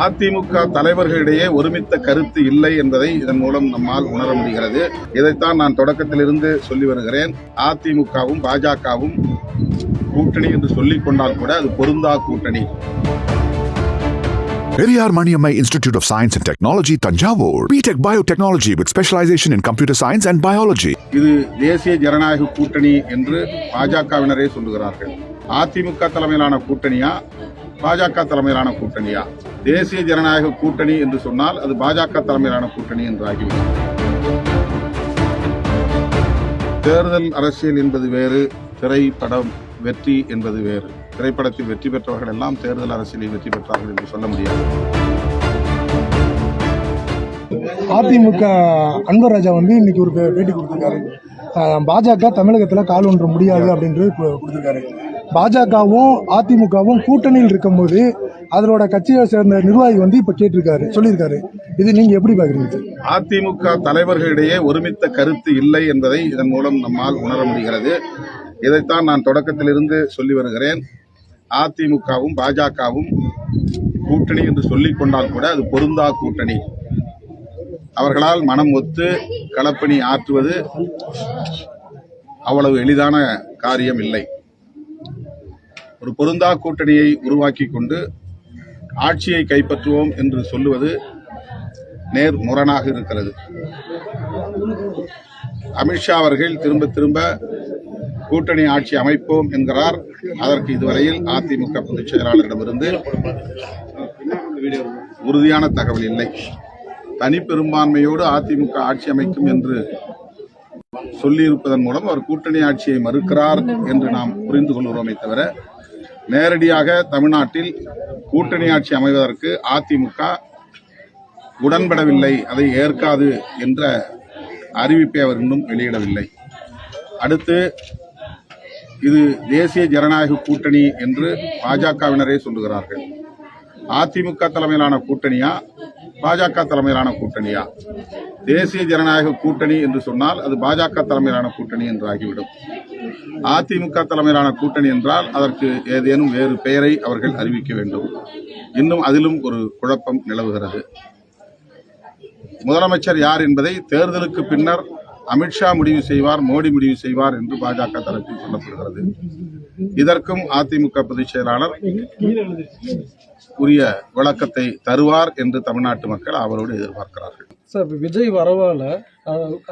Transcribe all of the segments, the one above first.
அதிமுக தலைவர்களிடையே ஒருமித்த கருத்து இல்லை என்பதை இதன் மூலம் நம்மால் உணர முடிகிறது. இதைத்தான் நான் தொடக்கத்திலிருந்து சொல்லி வருகிறேன். அதிமுகவும் பாஜகவும் கூட்டணி என்று சொல்லிக் கொண்டால் கூட அது பொருந்தா கூட்டணி. Periyar Maniammai Institute of Science and Technology, Tanjavur. B.Tech Biotechnology with specialization in computer science and biology. இது தேசிய ஜனநாயக கூட்டணி என்று பாஜகவினரே சொல்லுகிறார்கள். அதிமுக தலைமையிலான கூட்டணியா பாஜக தலைமையிலான கூட்டணியா? தேசிய ஜனநாயக கூட்டணி என்று சொன்னால் அது பாஜக தலைமையிலான கூட்டணி என்று ஆகிவிடும். தேர்தல் அரசியல் என்பது வேறு, திரைப்படம் வெற்றி என்பது வேறு. திரைப்படத்தில் வெற்றி பெற்றவர்கள் எல்லாம் தேர்தல் அரசியலில் வெற்றி பெற்றார்கள் என்று சொல்ல முடியாது. அதிமுக அன்வர் ராஜா இன்னைக்கு ஒரு பேட்டி கொடுத்திருக்காரு. பாஜக தமிழகத்தில் கால் ஒன்ற முடியாது அப்படின்றது கொடுத்திருக்காரு. பாஜகவும் அதிமுகவும் கூட்டணியில் இருக்கும்போது அதனோட கட்சியை சேர்ந்த நிர்வாகி இப்ப சொல்லியிருக்காரு. இது நீங்க எப்படி பாக்குறீங்க? அதிமுக தலைவர்களிடையே ஒருமித்த கருத்து இல்லை என்பதை இதன் மூலம் நம்மால் உணர முடிகிறது. இதைத்தான் நான் தொடக்கத்திலிருந்து சொல்லி வருகிறேன். அதிமுகவும் பாஜகவும் கூட்டணி என்று சொல்லிக் கொண்டால் கூட அது பொருந்தா கூட்டணி. அவர்களால் மனம் ஒத்து களப்பணி ஆற்றுவது அவ்வளவு எளிதான காரியம் இல்லை. ஒரு பொருந்தா கூட்டணியை உருவாக்கி கொண்டு ஆட்சியை கைப்பற்றுவோம் என்று சொல்லுவது நேர் முரணாக இருக்கிறது. அமித்ஷா அவர்கள் திரும்ப திரும்ப கூட்டணி ஆட்சி அமைப்போம் என்கிறார். அதற்கு இதுவரையில் அதிமுக பொதுச் செயலாளரிடமிருந்து உறுதியான தகவல் இல்லை. தனிப்பெரும்பான்மையோடு அதிமுக ஆட்சி அமைக்கும் என்று சொல்லியிருப்பதன் மூலம் அவர் கூட்டணி ஆட்சியை மறுக்கிறார் என்று நாம் புரிந்து கொள்கிறோமே தவிர, நேரடியாக தமிழ்நாட்டில் கூட்டணி ஆட்சி அமைவதற்கு அதிமுக உடன்படவில்லை, அதை ஏற்காது என்ற அறிவிப்பை அவர் இன்னும் வெளியிடவில்லை. அடுத்து, இது தேசிய ஜனநாயக கூட்டணி என்று பாஜகவினரே சொல்லுகிறார்கள். அதிமுக தலைமையிலான கூட்டணியா பாஜக தலைமையிலான கூட்டணியா? தேசிய ஜனநாயக கூட்டணி என்று சொன்னால் அது பாஜக தலைமையிலான கூட்டணி என்று ஆகிவிடும். அதிமுக தலைமையிலான கூட்டணி என்றால் அதற்கு ஏதேனும் வேறு பெயரை அவர்கள் அறிவிக்க வேண்டும். இன்னும் அதிலும் ஒரு குழப்பம் நிலவுகிறது. முதலமைச்சர் யார் என்பதை தேர்தலுக்கு பின்னர் அமித்ஷா முடிவு செய்வார், மோடி முடிவு செய்வார் என்று பாஜக தரப்பில் சொல்லப்படுகிறது. இதற்கும் அதிமுக பொதுச் செயலாளர் உரிய விளக்கத்தை தருவார் என்று தமிழ்நாட்டு மக்கள் அவரோடு எதிர்பார்க்கிறார்கள். சார், விஜய் வரவால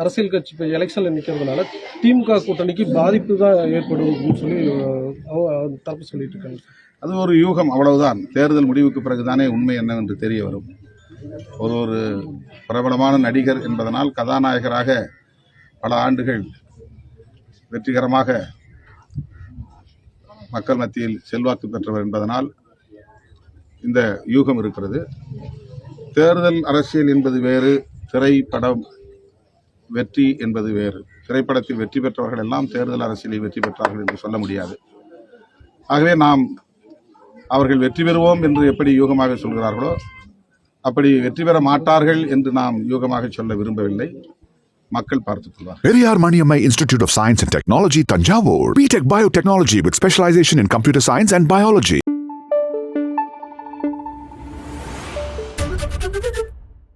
அரசியல் கட்சி இப்போ எலெக்ஷன்ல நிற்கிறதுனால திமுக கூட்டணிக்கு பாதிப்பு தான் ஏற்படும் அப்படின்னு சொல்லி தரப்பு சொல்லிட்டு இருக்காங்க. அது ஒரு யூகம், அவ்வளவுதான். தேர்தல் முடிவுக்கு பிறகுதானே உண்மை என்னவென்று தெரிய வரும். ஒரு பிரபலமான நடிகர் என்பதனால் கதாநாயகராக பல ஆண்டுகள் வெற்றிகரமாக மக்கள் மத்தியில் செல்வாக்கு பெற்றவர் என்பதனால் இந்த யூகம் இருக்கிறது. தேர்தல் அரசியல் என்பது வேறு, திரைப்படம் வெற்றி என்பது வேறு. திரைப்படத்தில் வெற்றி பெற்றவர்கள் எல்லாம் தேர்தல் அரசியலில் வெற்றி பெற்றார்கள் என்று சொல்ல முடியாது. ஆகவே நாம் அவர்கள் வெற்றி பெறுவோம் என்று எப்படி யூகமாக சொல்கிறார்களோ அப்படி வெற்றி பெற மாட்டார்கள் என்று நாம் யூகமாக சொல்ல விரும்பவில்லை. மக்கள் பார்த்துக் கொள்வார். Periyar Maniammai Institute of Science and Technology, Tanjavur. B.Tech Biotechnology with specialization in computer science and biology.